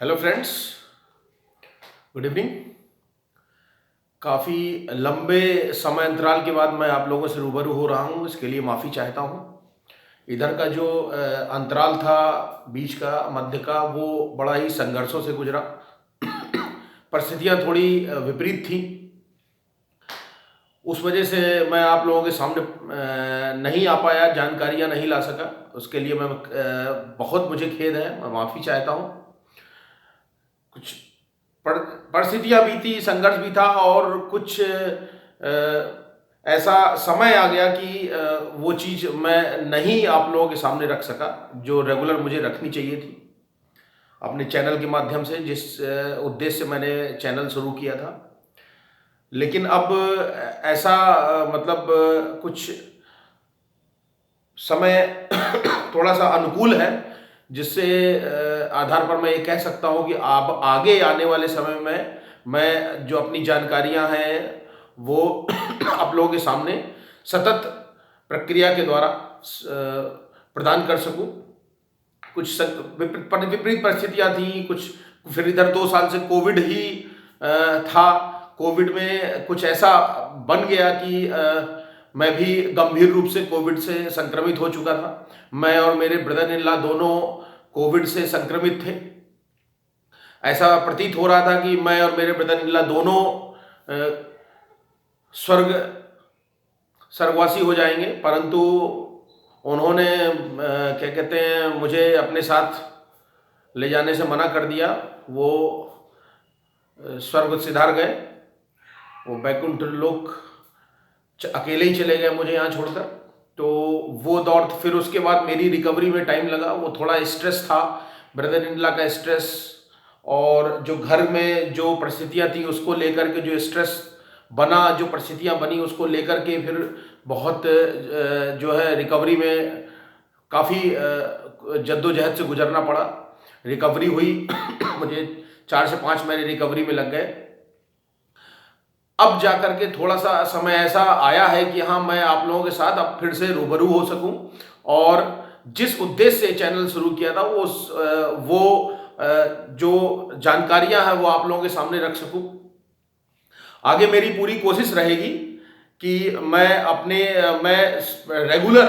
Hello friends, good evening. काफ़ी लंबे समय अंतराल के बाद मैं आप लोगों से रूबरू हो रहा हूँ, इसके लिए माफ़ी चाहता हूँ। इधर का जो अंतराल था, बीच का, मध्य का, वो बड़ा ही संघर्षों से गुजरा। परिस्थितियाँ थोड़ी विपरीत थी, उस वजह से मैं आप लोगों के सामने नहीं आ पाया, जानकारियाँ नहीं ला सका। उसके लिए मैं बहुत मुझे खेद है, मैं माफ़ी चाहता हूँ। कुछ परिस्थितियाँ भी थी, संघर्ष भी था, और कुछ ऐसा समय आ गया कि वो चीज़ मैं नहीं आप लोगों के सामने रख सका जो रेगुलर मुझे रखनी चाहिए थी अपने चैनल के माध्यम से, जिस उद्देश्य से मैंने चैनल शुरू किया था। लेकिन अब ऐसा कुछ समय थोड़ा सा अनुकूल है, जिससे आधार पर मैं ये कह सकता हूँ कि अब आगे आने वाले समय में मैं जो अपनी जानकारियाँ हैं वो आप लोगों के सामने सतत प्रक्रिया के द्वारा प्रदान कर सकूँ। कुछ विपरीत परिस्थितियाँ थी, कुछ फिर इधर 2 साल से कोविड ही था। कोविड में कुछ ऐसा बन गया कि मैं भी गंभीर रूप से कोविड से संक्रमित हो चुका था। मैं और मेरे ब्रदर इन लॉ दोनों कोविड से संक्रमित थे। ऐसा प्रतीत हो रहा था कि मैं और मेरे ब्रदर इन लॉ दोनों स्वर्गवासी हो जाएंगे, परंतु उन्होंने क्या कहते हैं, मुझे अपने साथ ले जाने से मना कर दिया। वो स्वर्ग सिधार गए, वो बैकुंठ लोक अकेले ही चले गए मुझे यहाँ छोड़कर। तो वो दौर, फिर उसके बाद मेरी रिकवरी में टाइम लगा। वो थोड़ा स्ट्रेस था, ब्रदर इन लॉ का स्ट्रेस, और जो घर में जो परिस्थितियाँ थी उसको लेकर के जो स्ट्रेस बना, जो परिस्थितियाँ बनी उसको लेकर के फिर बहुत जो है रिकवरी में काफ़ी जद्दोजहद से गुजरना पड़ा। रिकवरी हुई मुझे 4 से 5 महीने रिकवरी में लग गए। अब जाकर के थोड़ा सा समय ऐसा आया है कि हाँ, मैं आप लोगों के साथ अब फिर से रूबरू हो सकूं, और जिस उद्देश्य से चैनल शुरू किया था वो जो जानकारियां हैं वो आप लोगों के सामने रख सकूं। आगे मेरी पूरी कोशिश रहेगी कि मैं रेगुलर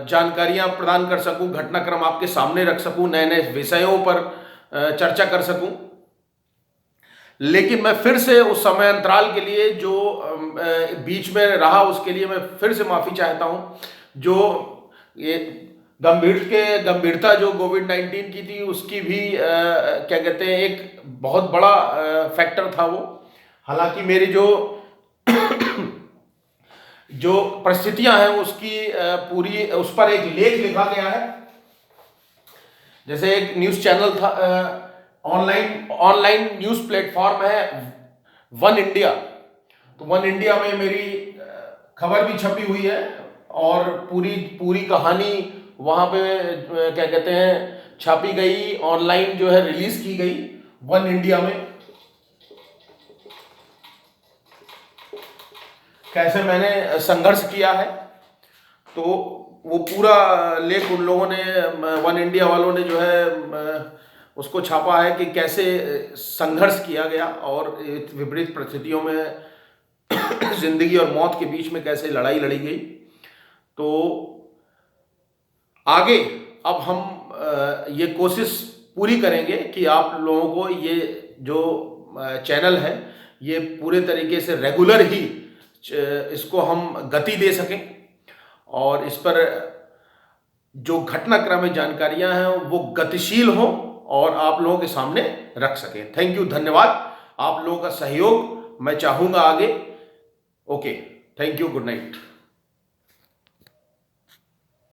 जानकारियां प्रदान कर सकूं, घटनाक्रम आपके सामने रख सकूं, नए नए विषयों पर चर्चा कर सकूं। लेकिन मैं फिर से उस समय अंतराल के लिए जो बीच में रहा, उसके लिए मैं फिर से माफ़ी चाहता हूँ। जो ये गंभीरता जो कोविड-19 की थी, उसकी भी क्या कहते हैं, एक बहुत बड़ा फैक्टर था वो। हालांकि मेरी जो जो परिस्थितियां हैं उसकी पूरी उस पर एक लेख लिखा गया है। जैसे एक न्यूज़ चैनल था, ऑनलाइन न्यूज़ प्लेटफॉर्म है वन इंडिया। तो वन इंडिया में मेरी खबर भी छपी हुई है, और पूरी कहानी वहाँ पे क्या कहते हैं छापी गई, ऑनलाइन जो है रिलीज की गई वन इंडिया में। कैसे मैंने संघर्ष किया है, तो वो पूरा लेख उन लोगों ने, वन इंडिया वालों ने जो है उसको छापा है कि कैसे संघर्ष किया गया, और विपरीत परिस्थितियों में जिंदगी और मौत के बीच में कैसे लड़ाई लड़ी गई। तो आगे अब हम ये कोशिश पूरी करेंगे कि आप लोगों को ये जो चैनल है ये पूरे तरीके से रेगुलर ही इसको हम गति दे सकें, और इस पर जो घटनाक्रम में जानकारियां हैं वो गतिशील हों और आप लोगों के सामने रख सकें। थैंक यू, धन्यवाद। आप लोगों का सहयोग मैं चाहूँगा आगे। Okay, thank you, good night.